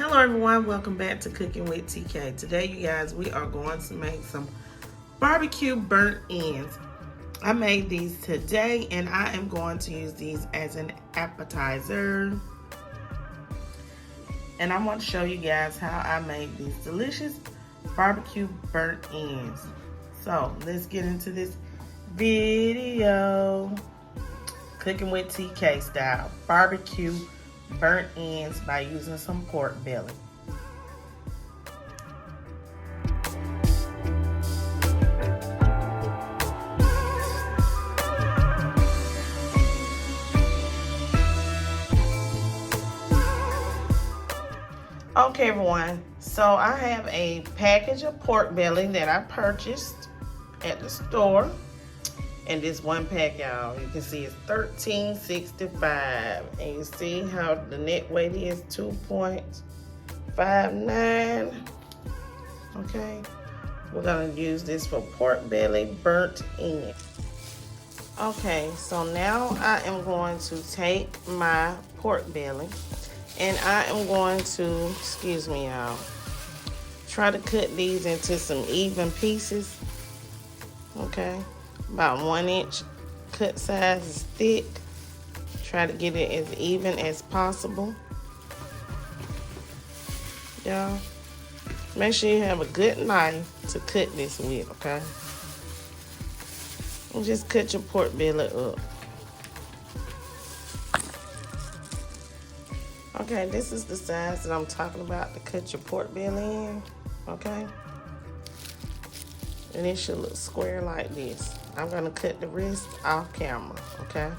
Hello everyone, welcome back to Cooking with TK. Today you guys, we are going to make some barbecue burnt ends. I made these today and I am going to use these as an appetizer. And I want to show you guys how I made these delicious barbecue burnt ends. So let's get into this video. Cooking with TK style, barbecue burnt ends by using some pork belly. Okay everyone, so I have a package of pork belly that I purchased at the store. And this one pack, y'all, you can see it's $13.65. And you see how the net weight is 2.59. Okay, we're gonna use this for pork belly burnt end. Okay, so now I am going to take my pork belly and I am going to, excuse me y'all, try to cut these into some even pieces. Okay, about 1 inch cut size is thick. Try to get it as even as possible. Y'all, make sure you have a good knife to cut this with, okay? And just cut your pork belly up. Okay, this is the size that I'm talking about to cut your pork belly in, okay? And it should look square like this. I'm gonna cut the rest off camera, okay?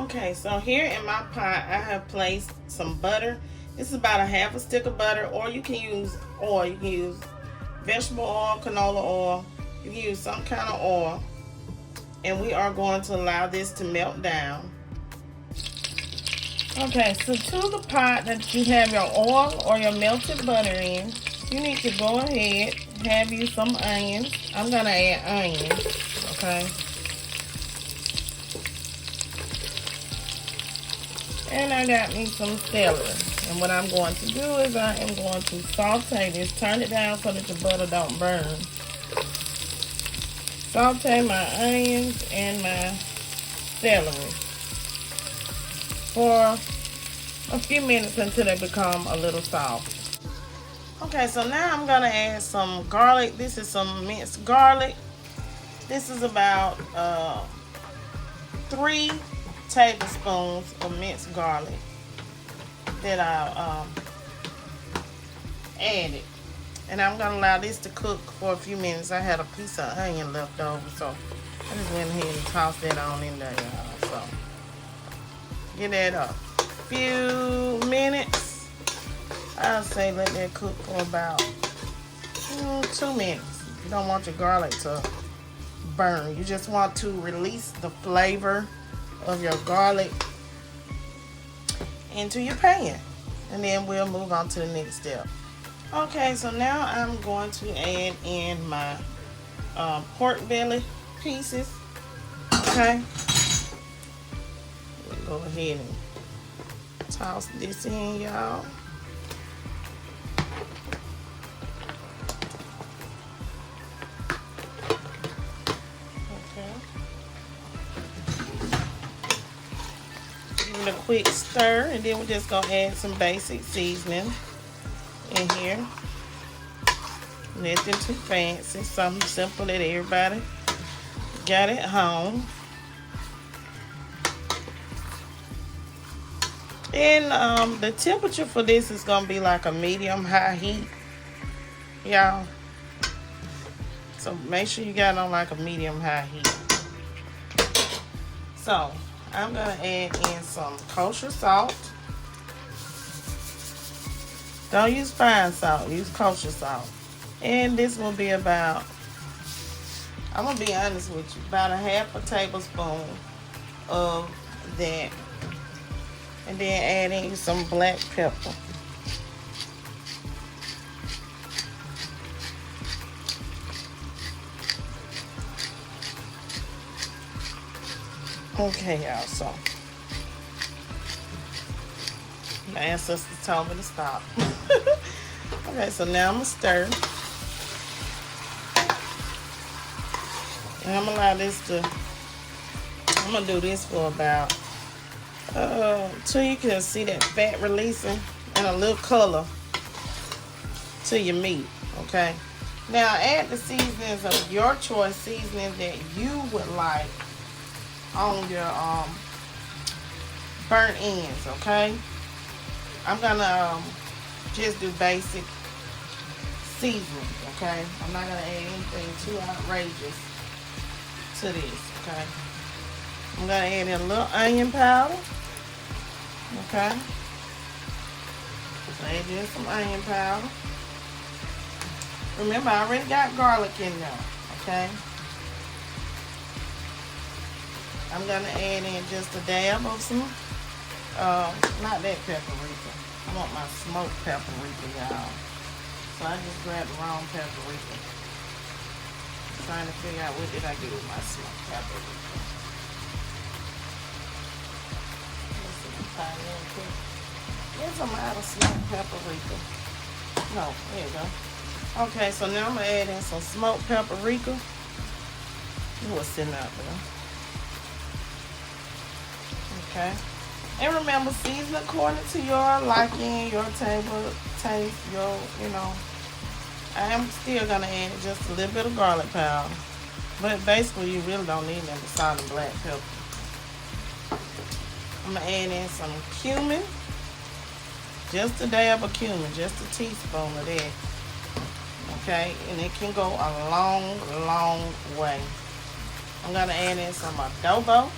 Okay, so here in my pot, I have placed some butter. This is about a half a stick of butter, or you can use oil. You can use vegetable oil, canola oil. You can use some kind of oil. And we are going to allow this to melt down. Okay, so to the pot that you have your oil or your melted butter in, you need to go ahead, have you some onions. I'm gonna add onions, okay? And I got me some celery. And what I'm going to do is I am going to saute this, turn it down so that the butter don't burn. Saute my onions and my celery for a few minutes until they become a little soft. Okay, so now I'm gonna add some garlic. This is some minced garlic. This is about 3 tablespoons of minced garlic that I added. And I'm gonna allow this to cook for a few minutes. I had a piece of onion left over, so I just went ahead and tossed that on in there, y'all. So get that a few minutes. I'll say let that cook for about 2 minutes. You don't want your garlic to burn. You just want to release the flavor of your garlic into your pan. And then we'll move on to the next step. Okay, so now I'm going to add in my pork belly pieces. Okay. We'll go ahead and toss this in, y'all. A quick stir, and then we're just gonna add some basic seasoning in here. Nothing too fancy, something simple that everybody got at home. And the temperature for this is gonna be like a medium-high heat, y'all. So make sure you got on like a medium-high heat. So I'm gonna add in some kosher salt. Don't use fine salt, use kosher salt. And this will be about, I'm gonna be honest with you, about a half a tablespoon of that. And then add in some black pepper. Okay, y'all, so My ancestors told me to stop. Okay, so now I'm gonna stir. And I'm gonna allow this to, I'm gonna do this for about, till you can see that fat releasing and a little color to your meat, okay? Now add the seasonings of your choice, seasonings that you would like on your burnt ends, okay? I'm gonna just do basic seasoning, okay? I'm not gonna add anything too outrageous to this, okay? I'm gonna add in a little onion powder, okay? So add in some onion powder. Remember, I already got garlic in there, okay? I'm gonna add in just a dab of some, not that paprika. I want my smoked paprika, y'all. So I just grabbed the wrong paprika. Trying to figure out what did I do with my smoked paprika. Let's see, find it real quick. Yes, I'm out of smoked paprika. No, there you go. Okay, so now I'm gonna add in some smoked paprika. It was sitting out there. Okay. And remember, season according to your liking, your table taste, your, you know. I am still gonna add just a little bit of garlic powder. But basically you really don't need that salt and black pepper. I'm gonna add in some cumin. Just a dab of cumin, just a teaspoon of that. Okay, and it can go a long, long way. I'm gonna add in some adobo.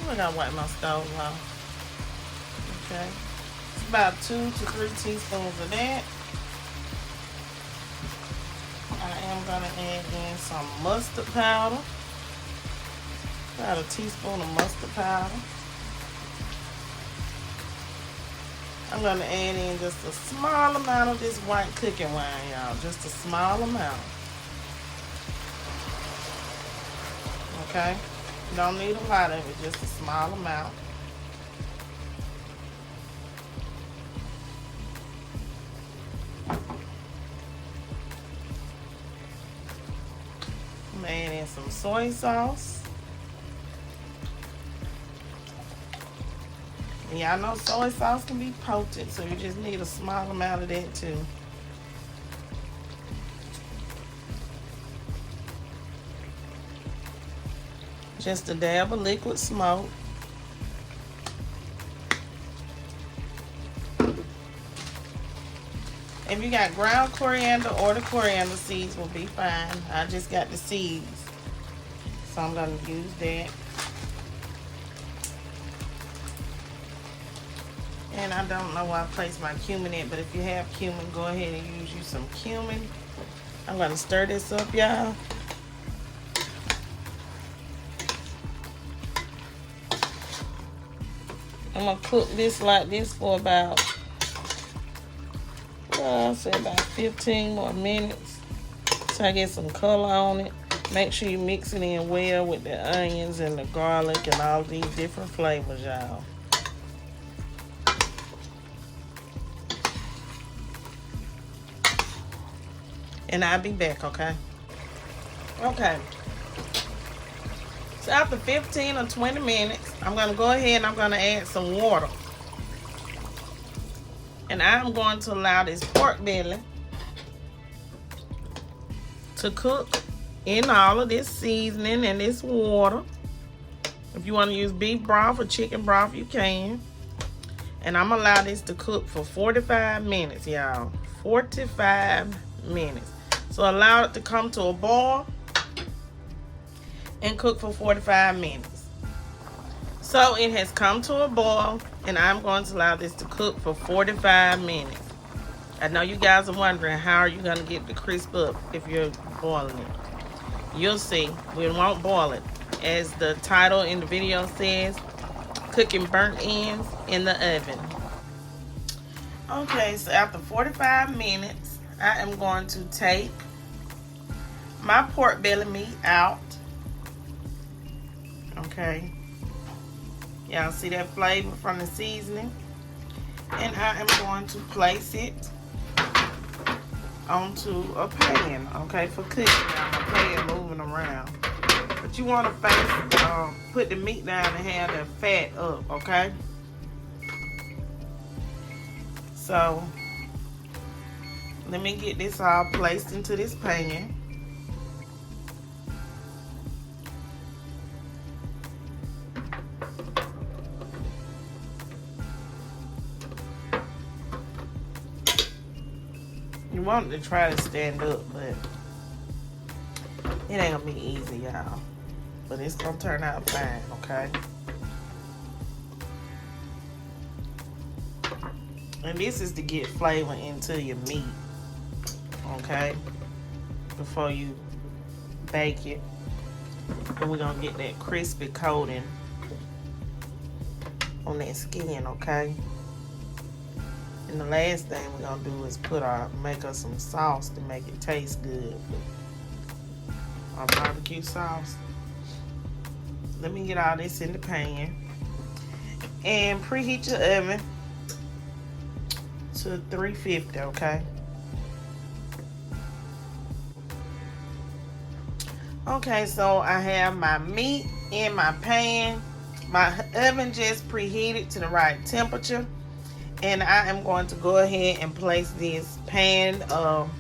I gotta wipe my stove off. Okay, it's about 2 to 3 teaspoons of that. I am gonna add in some mustard powder. About a teaspoon of mustard powder. I'm gonna add in just a small amount of this white cooking wine, y'all. Just a small amount. Okay? Don't need a lot of it, just a small amount. I'm gonna add in some soy sauce. And y'all know soy sauce can be potent, so you just need a small amount of that too. Just a dab of liquid smoke. If you got ground coriander or the coriander seeds will be fine. I just got the seeds, so I'm gonna use that. And I don't know where I placed my cumin in, but if you have cumin, go ahead and use you some cumin. I'm gonna stir this up, y'all. I'm gonna cook this like this for about, I'll say about 15 more minutes, so I get some color on it. Make sure you mix it in well with the onions and the garlic and all these different flavors, y'all. And I'll be back, okay? Okay. So after 15 or 20 minutes, I'm gonna go ahead and I'm gonna add some water. And I'm going to allow this pork belly to cook in all of this seasoning and this water. If you want to use beef broth or chicken broth, you can. And I'm gonna allow this to cook for 45 minutes, y'all. 45 minutes. So allow it to come to a boil and cook for 45 minutes. So it has come to a boil, and I'm going to allow this to cook for 45 minutes. I know you guys are wondering, how are you going to get the crisp up if you're boiling it? You'll see. We won't boil it. As the title in the video says, cooking burnt ends in the oven. Okay, so after 45 minutes, I am going to take my pork belly meat out. Okay. Y'all see that flavor from the seasoning? And I am going to place it onto a pan, okay, for cooking. Now my pan moving around. But you want to put the meat down and have the fat up, okay? So, let me get this all placed into this pan. You want it to try to stand up, but it ain't gonna be easy, y'all. But it's gonna turn out fine, okay? And this is to get flavor into your meat, okay? Before you bake it. And we're gonna get that crispy coating on that skin, okay? And the last thing we're gonna do is make us some sauce to make it taste good. Our barbecue sauce. Let me get all this in the pan. And preheat your oven to 350, okay? Okay, so I have my meat in my pan. My oven just preheated to the right temperature. And I am going to go ahead and place this pan of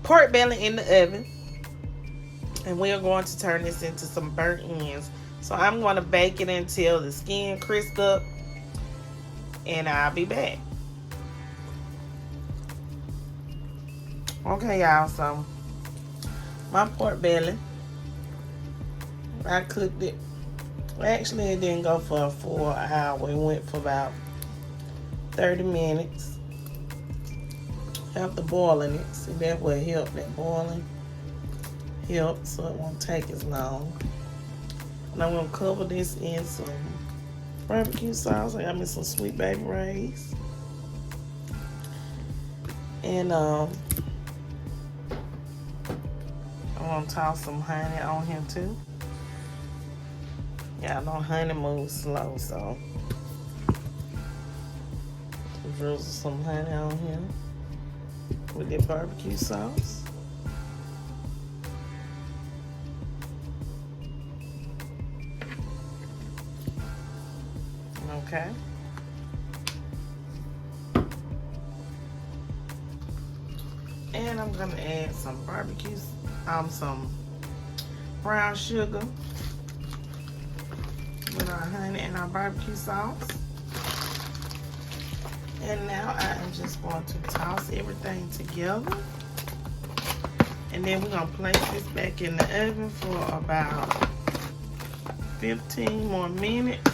pork belly in the oven. And we are going to turn this into some burnt ends. So I'm going to bake it until the skin crisps up. And I'll be back. Okay, y'all, so my pork belly, I cooked it. Actually, it didn't go for a full hour. It went for about 30 minutes. After boiling it, see, that will help. That boiling helps, so it won't take as long. And I'm gonna cover this in some barbecue sauce. I got me some Sweet Baby Ray's, and I'm gonna toss some honey on here too. Yeah, I know honey moves slow, so drizzle some honey on here with that barbecue sauce. Okay. And I'm gonna add some some brown sugar with our honey and our barbecue sauce. And now I am just going to toss everything together. And then we're gonna place this back in the oven for about 15 more minutes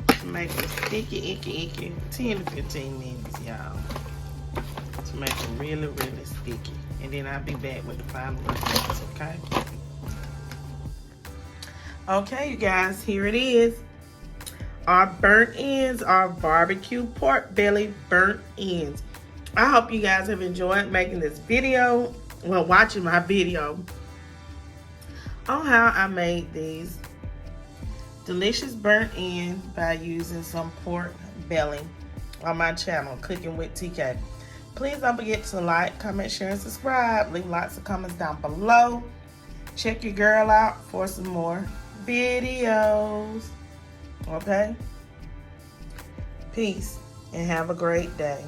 to make it sticky, icky. 10 to 15 minutes, y'all. To make it really, really sticky. And then I'll be back with the final results, okay? Okay, you guys, here it is. Our burnt ends, our barbecue pork belly burnt ends. I hope you guys have enjoyed making this video, well, watching my video on how I made these delicious burnt ends by using some pork belly on my channel, Cooking with TK. Please don't forget to like, comment, share, and subscribe. Leave lots of comments down below. Check your girl out for some more videos. Okay? Peace and have a great day.